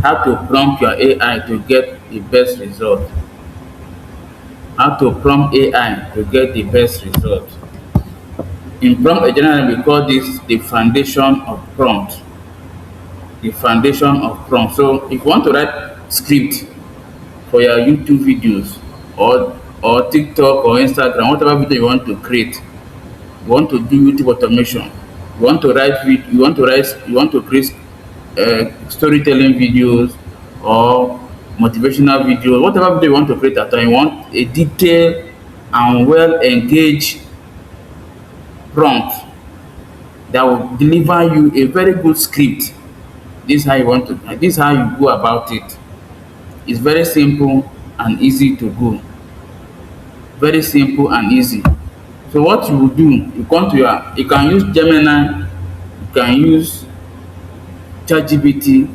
how to prompt your AI to get the best result. How to prompt AI to get the best result. In prompt engineering, we call this the foundation of prompt. The foundation of prompt. So if you want to write script for your YouTube videos or TikTok or Instagram, whatever video you want to create, you want to do YouTube automation, you want to you want to create storytelling videos or motivational videos, whatever video you want to create at time, you want a detailed and well engaged prompt that will deliver you a very good script. This is how you go about it. It's very simple and easy to go. Very simple and easy. So what you will do, you can use Gemini, you can use ChatGPT, you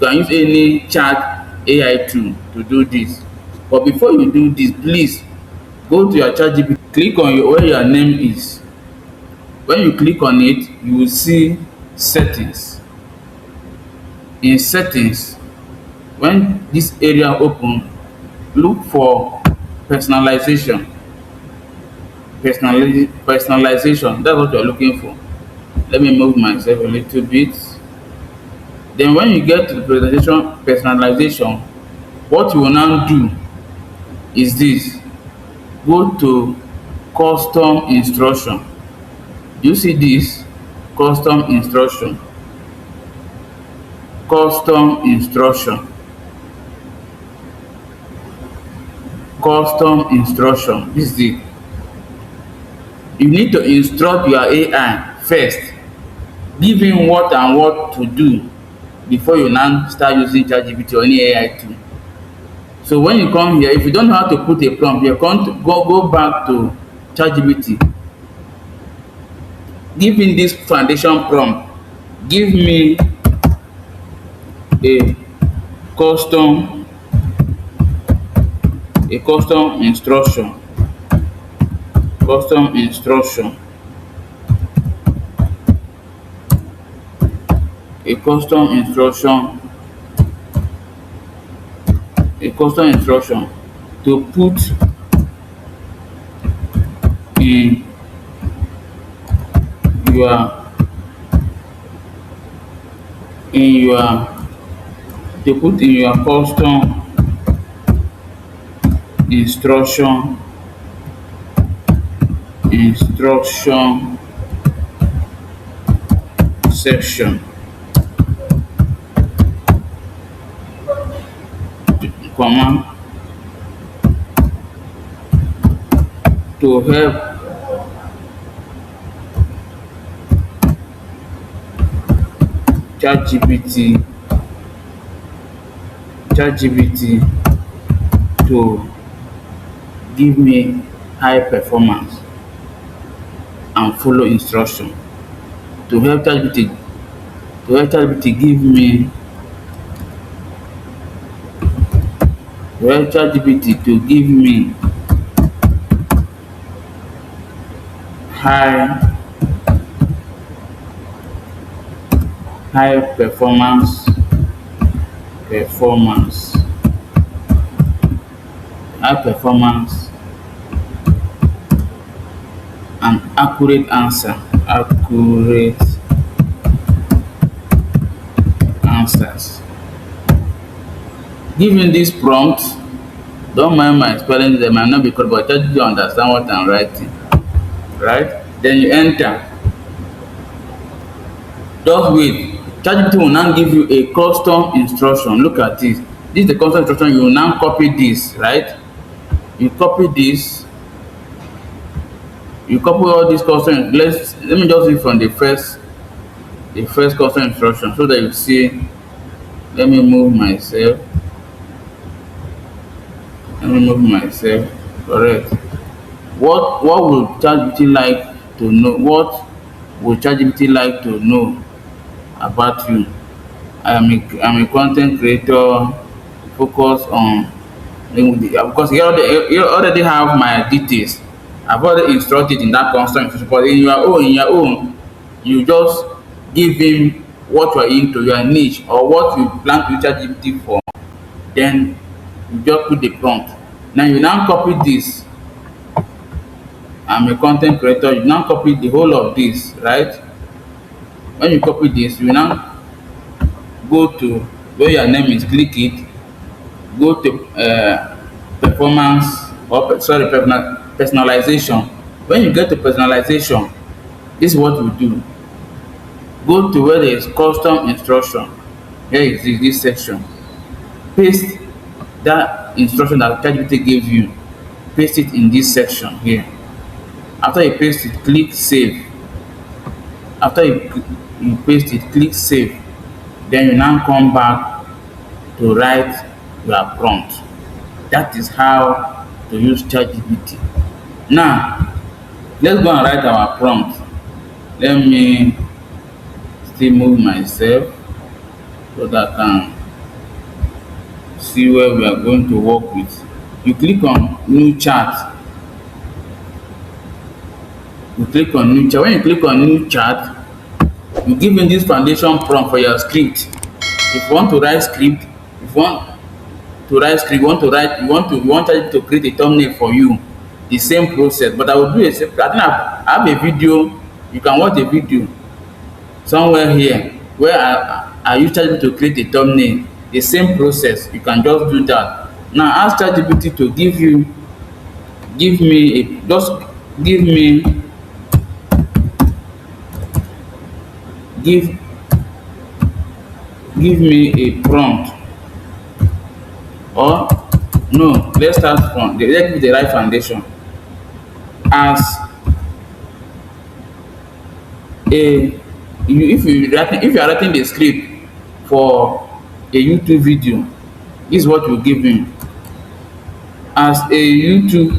can use any chat AI tool to do this. But before you do this, please go to your ChatGPT, click on where your name is. When you click on it, you will see settings. In settings, when this area open, look for personalization. Personalization, that's what you're looking for. Let me move myself a little bit. Then when you get to the personalization, what you will now do is this: go to custom instruction. You see this custom instruction, custom instruction, custom instruction. This is it. You need to instruct your AI first, give him what and what to do before you now start using ChatGPT or any AI tool. So when you come here, if you don't know how to put a prompt, you're going to go back to ChatGPT. Give him this foundation prompt. Give me a custom instruction. Custom instruction. A custom instruction. A custom instruction to put in your custom instruction section, command to help ChatGPT to give me high performance and follow instruction. To help ChatGPT give me high performance and accurate answers. Given this prompt, don't mind my spelling, they might not be correct, but just you understand what I'm writing, right? Then you enter. Just wait. ChatGPT will now give you a custom instruction. Look at this. This is the custom instruction. You will now copy this, right? You copy this. You copy all these custom. Let me just read from the first custom instruction so that you see. Let me move myself. Correct. What would ChatGPT like to know? What would ChatGPT like to know about you? I'm a content creator. Focus on, because you already have my details. I've already instructed in that constant instruction. But in your own, you just give him what you are into, your niche, or what you plan to use ChatGPT for. Then you just put the prompt. Now you now copy this. I'm a content creator. You now copy the whole of this, right? When you copy this, you now go to where your name is, click it, go to performance, or sorry, personalization. When you get to personalization, this is what you do. Go to where there is custom instruction. Here is this section. Paste that instruction that ChatGPT gave you. Paste it in this section here. After you paste it, click save. After you paste it, click save. Then you now come back to write your prompt. That is how to use ChatGPT. Now, let's go and write our prompt. Let me still move myself so that I can see where we are going to work with. You click on new chat. You click on new chat. When you click on new chat, you give in this foundation prompt for your script. If you want to write script, if you want ChatGPT to create a thumbnail for you, the same process. But I will do a simple. I think I have a video. You can watch the video somewhere here where I use ChatGPT to create a thumbnail. The same process. You can just do that. Now ask ChatGPT to give me a prompt. Or no, let's start from let's give the right foundation. As if you are writing the script for a YouTube video, this is what you give him. As a YouTube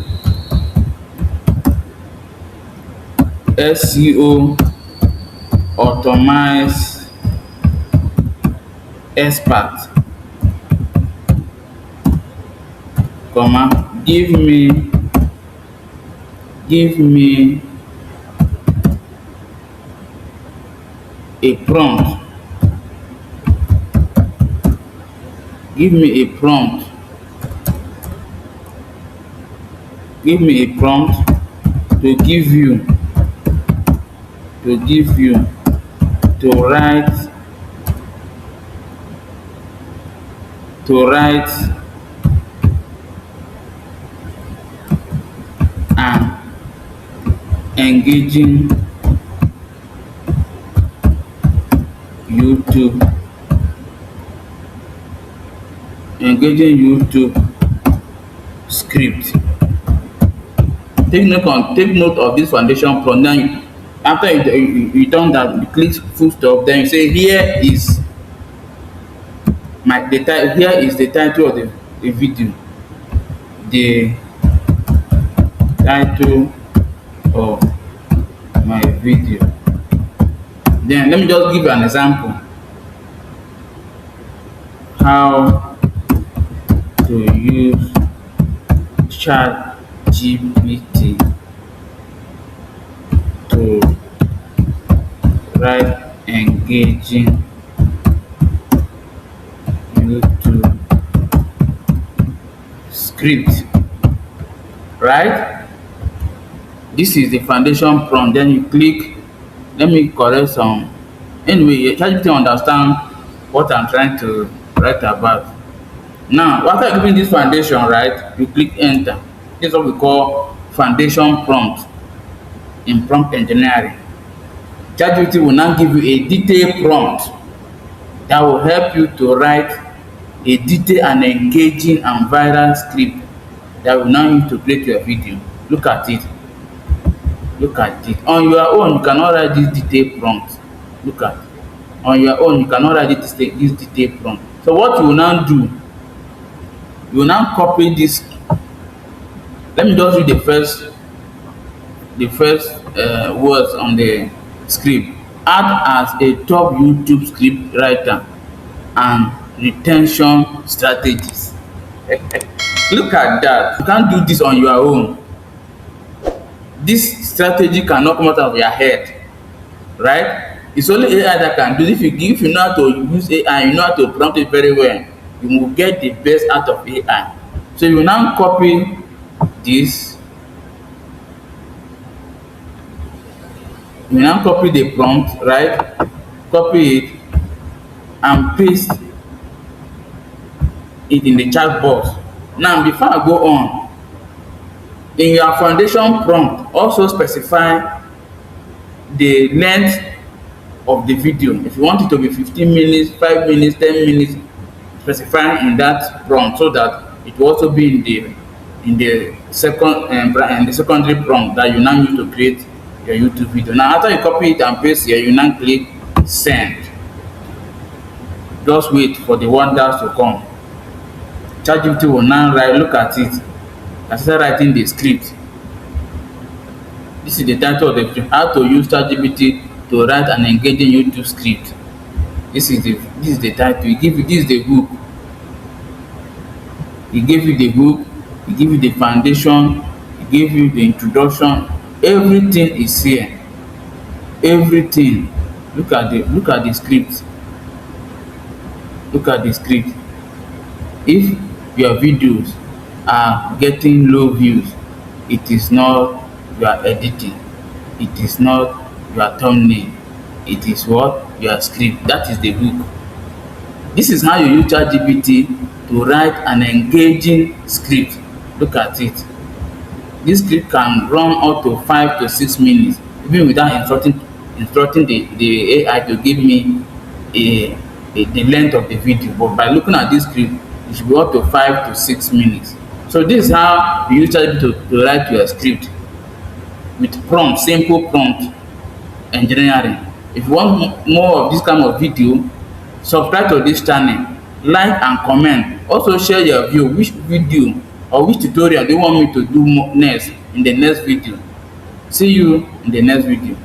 SEO optimize expert, give me a prompt. Give me a prompt to give you to write an engaging YouTube script. Take note of this foundation prompt. Then after you done that, you click full stop. Then you say here is the title of the video. The title of my video. Then let me just give you an example. How to use ChatGPT to write engaging YouTube script. Right? This is the foundation prompt. Then you click. Let me correct some. Anyway, ChatGPT understand what I'm trying to write about. Now, after giving this foundation, right, you click enter. This is what we call foundation prompt in prompt engineering. ChatGPT will now give you a detailed prompt that will help you to write a detailed and engaging and viral script that will now use to create your video. Look at it. On your own, you cannot write this detailed prompt. Look at it. On your own, you cannot write this detailed prompt. So what you will now do, you will now copy this. Let me just read the first words on the script. Act as a top YouTube script writer and retention strategies. Look at that. You can't do this on your own. This strategy cannot come out of your head, right? It's only AI that can do it. If you know how to use AI, you know how to prompt it very well, you will get the best out of AI. So you now copy this, you now copy the prompt, right? Copy it and paste it in the chat box. Now before I go on, in your foundation prompt also specify the length of the video. If you want it to be 15 minutes, 5 minutes, 10 minutes, specify in that prompt so that it will also be in the secondary prompt that you now use to create your YouTube video. Now after you copy it and paste here, you now click send. Just wait for the wonders to come. ChatGPT will now look at it and start writing the script. This is the title of the video: how to use ChatGPT to write an engaging YouTube script. This is the title. This is the book. He gave you the book, he give you the foundation, he gave you the introduction. Everything is here. Everything. Look at the script. Look at the script. If your videos are getting low views, it is not your editing, it is not your thumbnail, it is what? Your script. That is the book. This is how you use ChatGPT to write an engaging script. Look at it. This script can run up to 5 to 6 minutes, even without instructing the AI to give me the length of the video. But by looking at this script, it should be up to 5 to 6 minutes. So this is how you use ChatGPT to write your script with prompt, simple prompt engineering. If you want more of this kind of video, subscribe to this channel, like and comment. Also share your view, which video or which tutorial do you want me to do next in the next video. See you in the next video.